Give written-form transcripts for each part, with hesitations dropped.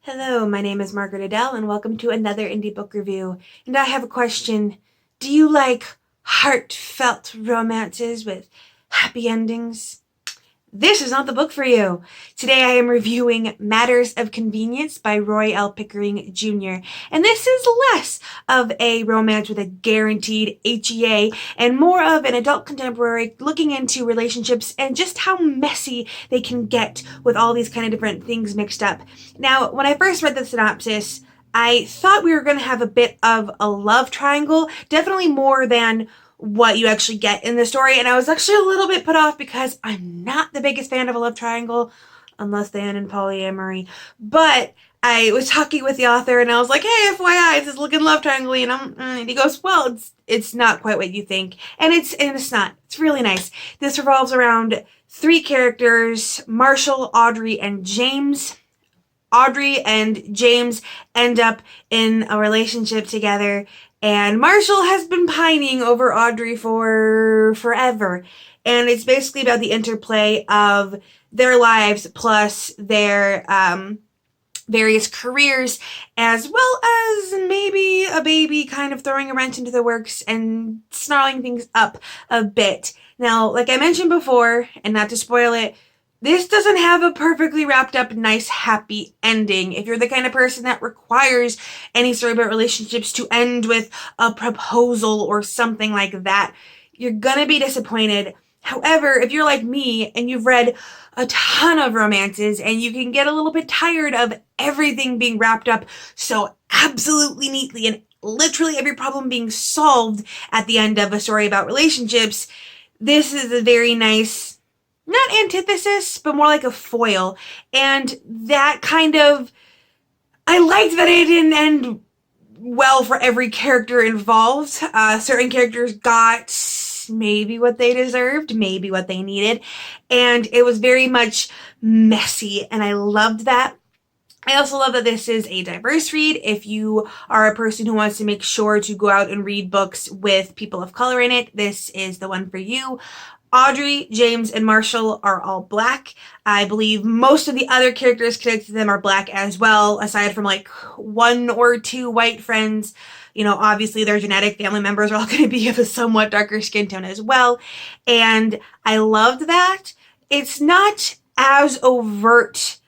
Hello, my name is Margaret Adele, and welcome to another indie book review. And I have a question. Do you like heartfelt romances with happy endings? This is not the book for you. Today I am reviewing Matters of Convenience by Roy L. Pickering Jr. And this is less of a romance with a guaranteed HEA and more of an adult contemporary looking into relationships and just how messy they can get with all these kind of different things mixed up. Now, when I first read the synopsis, I thought we were going to have a bit of a love triangle, definitely more than what you actually get in the story, and I was actually a little bit put off because I'm not the biggest fan of a love triangle unless they end in polyamory. But I was talking with the author and I was like, hey, FYI, this is looking love triangle, and he goes, well, it's not quite what you think. And it's not. It's really nice. This revolves around three characters, Marshall, Audrey, and James. Audrey and James end up in a relationship together, and Marshall has been pining over Audrey for forever. And it's basically about the interplay of their lives plus their various careers, as well as maybe a baby kind of throwing a wrench into the works and snarling things up a bit. Now, like I mentioned before, and not to spoil it, this doesn't have a perfectly wrapped up, nice, happy ending. If you're the kind of person that requires any story about relationships to end with a proposal or something like that, you're gonna be disappointed. However, if you're like me and you've read a ton of romances and you can get a little bit tired of everything being wrapped up so absolutely neatly and literally every problem being solved at the end of a story about relationships, this is a very nice, not antithesis, but more like a foil. And that kind of, I liked that it didn't end well for every character involved. Certain characters got maybe what they deserved, maybe what they needed. And it was very much messy, and I loved that. I also love that this is a diverse read. If you are a person who wants to make sure to go out and read books with people of color in it, this is the one for you. Audrey, James, and Marshall are all black. I believe most of the other characters connected to them are black as well, aside from like one or two white friends. You know, obviously their genetic family members are all going to be of a somewhat darker skin tone as well. And I loved that. It's not as overt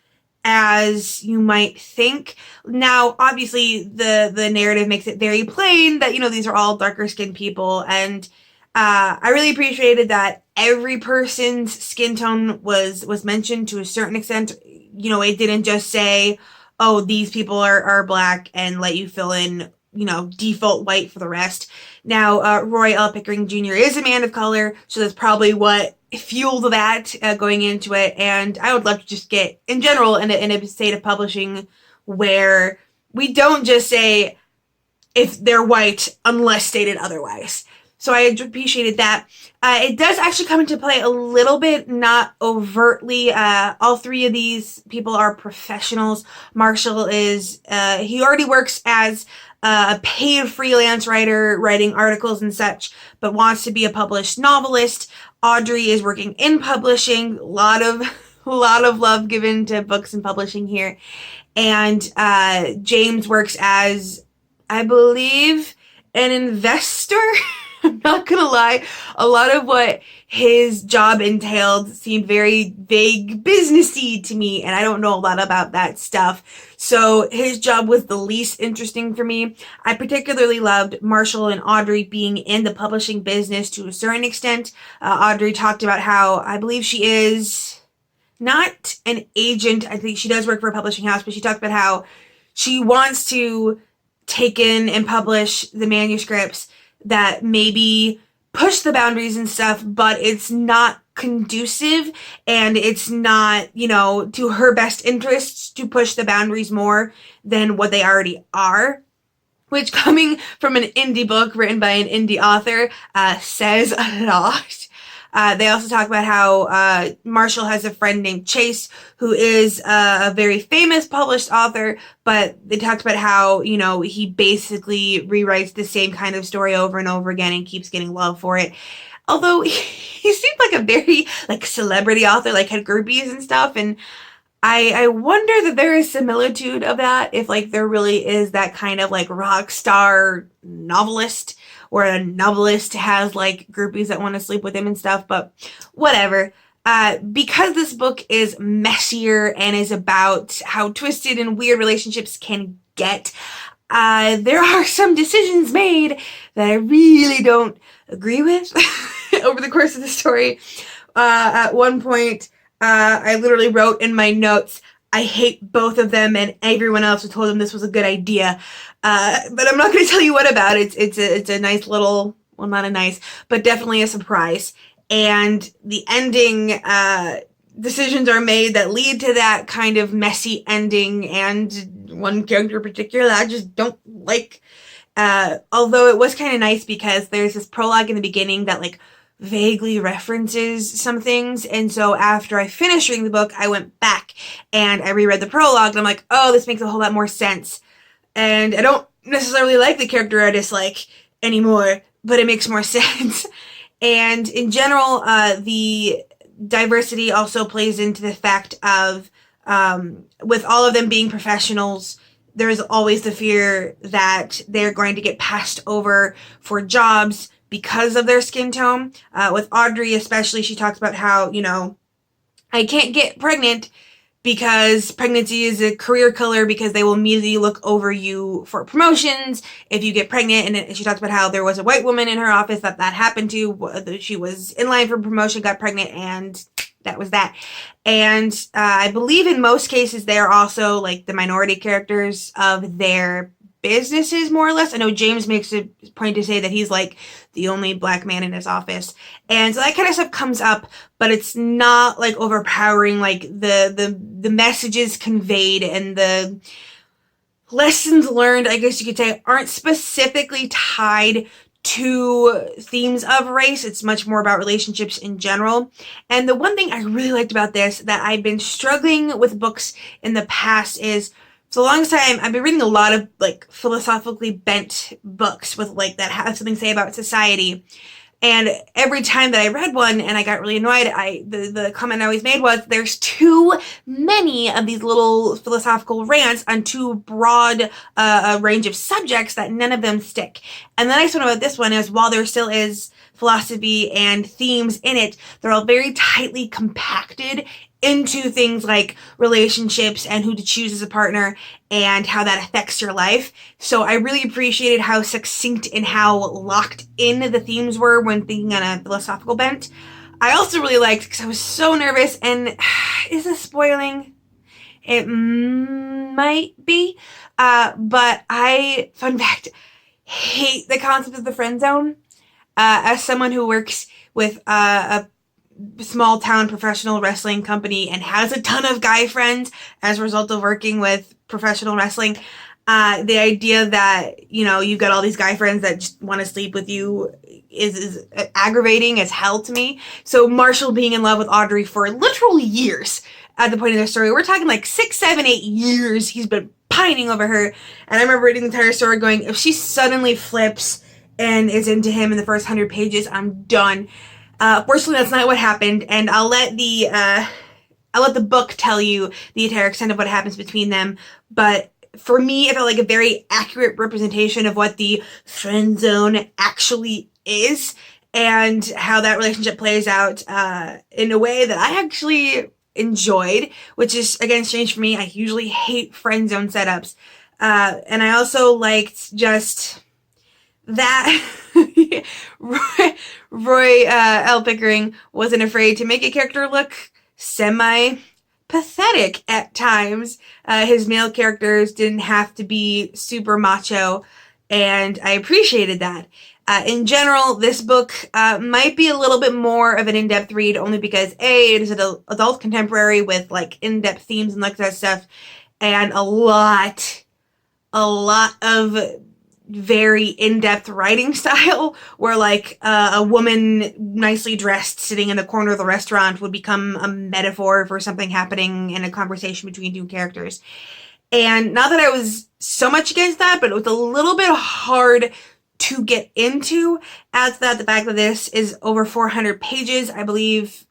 as you might think. Now, obviously, the narrative makes it very plain that, you know, these are all darker skinned people, and I really appreciated that every person's skin tone was mentioned to a certain extent. You know, it didn't just say, oh, these people are black and let you fill in, you know, default white for the rest. Now, Roy L. Pickering Jr. is a man of color, so that's probably what fueled that going into it. And I would love to just get, in general, in a state of publishing where we don't just say if they're white unless stated otherwise. So I appreciated that. It does actually come into play a little bit, not overtly. All three of these people are professionals. Marshall is, he already works as a paid freelance writer, writing articles and such, but wants to be a published novelist. Audrey is working in publishing. A lot of love given to books and publishing here. And James works as, I believe, an investor. I'm not gonna lie, a lot of what his job entailed seemed very vague businessy to me, and I don't know a lot about that stuff. So his job was the least interesting for me. I particularly loved Marshall and Audrey being in the publishing business to a certain extent. Audrey talked about how, I believe she is not an agent. I think she does work for a publishing house, but she talked about how she wants to take in and publish the manuscripts that maybe push the boundaries and stuff, but it's not conducive and it's not, you know, to her best interests to push the boundaries more than what they already are. Which, coming from an indie book written by an indie author, says a lot. They also talk about how Marshall has a friend named Chase who is a very famous published author, but they talked about how, you know, he basically rewrites the same kind of story over and over again and keeps getting love for it. Although he seemed like a very, like, celebrity author, like, had groupies and stuff, and I wonder that there is similitude of that, if like there really is that kind of like rock star novelist, where a novelist has like groupies that want to sleep with him and stuff, but whatever. Because this book is messier and is about how twisted and weird relationships can get, there are some decisions made that I really don't agree with over the course of the story. At one point, I literally wrote in my notes, I hate both of them and everyone else who told them this was a good idea. But I'm not going to tell you what about it. It's a nice little, well, not a nice, but definitely a surprise. And the ending, decisions are made that lead to that kind of messy ending, and one character in particular that I just don't like. Although it was kind of nice because there's this prologue in the beginning that like vaguely references some things, and so after I finished reading the book, I went back and I reread the prologue, and I'm like, oh, this makes a whole lot more sense. And I don't necessarily like the character I dislike anymore, but it makes more sense. And in general, the diversity also plays into the fact of, with all of them being professionals, there's always the fear that they're going to get passed over for jobs because of their skin tone. With Audrey especially, she talks about how, you know, I can't get pregnant because pregnancy is a career killer, because they will immediately look over you for promotions if you get pregnant. And she talks about how there was a white woman in her office that happened to. She was in line for promotion, got pregnant, and that was that. And I believe in most cases they're also like the minority characters of their businesses, more or less. I know James makes a point to say that he's like the only black man in his office, and so that kind of stuff comes up, but it's not like overpowering. Like the messages conveyed and the lessons learned, I guess you could say, aren't specifically tied to themes of race. It's much more about relationships in general. And the one thing I really liked about this, that I've been struggling with books in the past, is for the longest time I've been reading a lot of like philosophically bent books with like that have something to say about society. And every time that I read one and I got really annoyed, the comment I always made was, there's too many of these little philosophical rants on too broad a range of subjects that none of them stick. And the nice one about this one is, while there still is philosophy and themes in it, they're all very tightly compacted into things like relationships and who to choose as a partner and how that affects your life. So I really appreciated how succinct and how locked in the themes were when thinking on a philosophical bent. I also really liked, because I was so nervous, and is this spoiling? It might be, but I, fun fact, hate the concept of the friend zone. As someone who works with a small town professional wrestling company and has a ton of guy friends as a result of working with professional wrestling, the idea that, you know, you've got all these guy friends that just want to sleep with you is aggravating as hell to me. So Marshall being in love with Audrey for literal years at the point of their story, we're talking like 6, 7, 8 years, he's been pining over her. And I remember reading the entire story going, if she suddenly flips and is into him in the first 100 pages, I'm done. Fortunately, that's not what happened, and I'll let the book tell you the entire extent of what happens between them. But for me, it felt like a very accurate representation of what the friend zone actually is, and how that relationship plays out in a way that I actually enjoyed, which is, again, strange for me. I usually hate friend zone setups. And I also liked just that Roy L. Pickering wasn't afraid to make a character look semi-pathetic at times. His male characters didn't have to be super macho, and I appreciated that. In general, this book might be a little bit more of an in-depth read, only because A, it is an adult contemporary with like in-depth themes and like that stuff, and a lot of very in-depth writing style, where like a woman nicely dressed sitting in the corner of the restaurant would become a metaphor for something happening in a conversation between two characters. And not that I was so much against that, but it was a little bit hard to get into. Add to that the fact that this is over 400 pages, I believe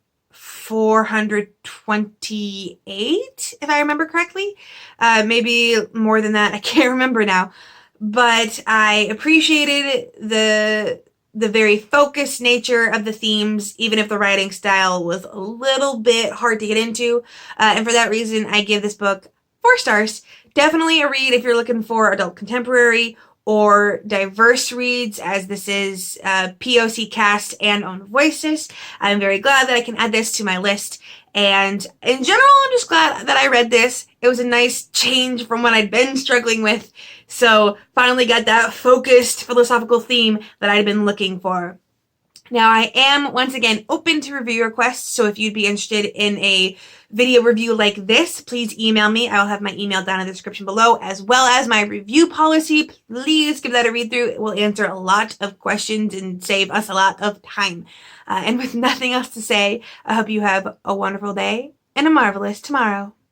428, if I remember correctly. Maybe more than that, I can't remember now. But I appreciated the very focused nature of the themes, even if the writing style was a little bit hard to get into. And for that reason, I give this book 4 stars. Definitely a read if you're looking for adult contemporary or diverse reads, as this is POC cast and own voices. I'm very glad that I can add this to my list. And in general, I'm just glad that I read this. It was a nice change from what I'd been struggling with. So finally got that focused philosophical theme that I'd been looking for. Now, I am, once again, open to review requests, so if you'd be interested in a video review like this, please email me. I'll have my email down in the description below, as well as my review policy. Please give that a read through. It will answer a lot of questions and save us a lot of time. And with nothing else to say, I hope you have a wonderful day and a marvelous tomorrow.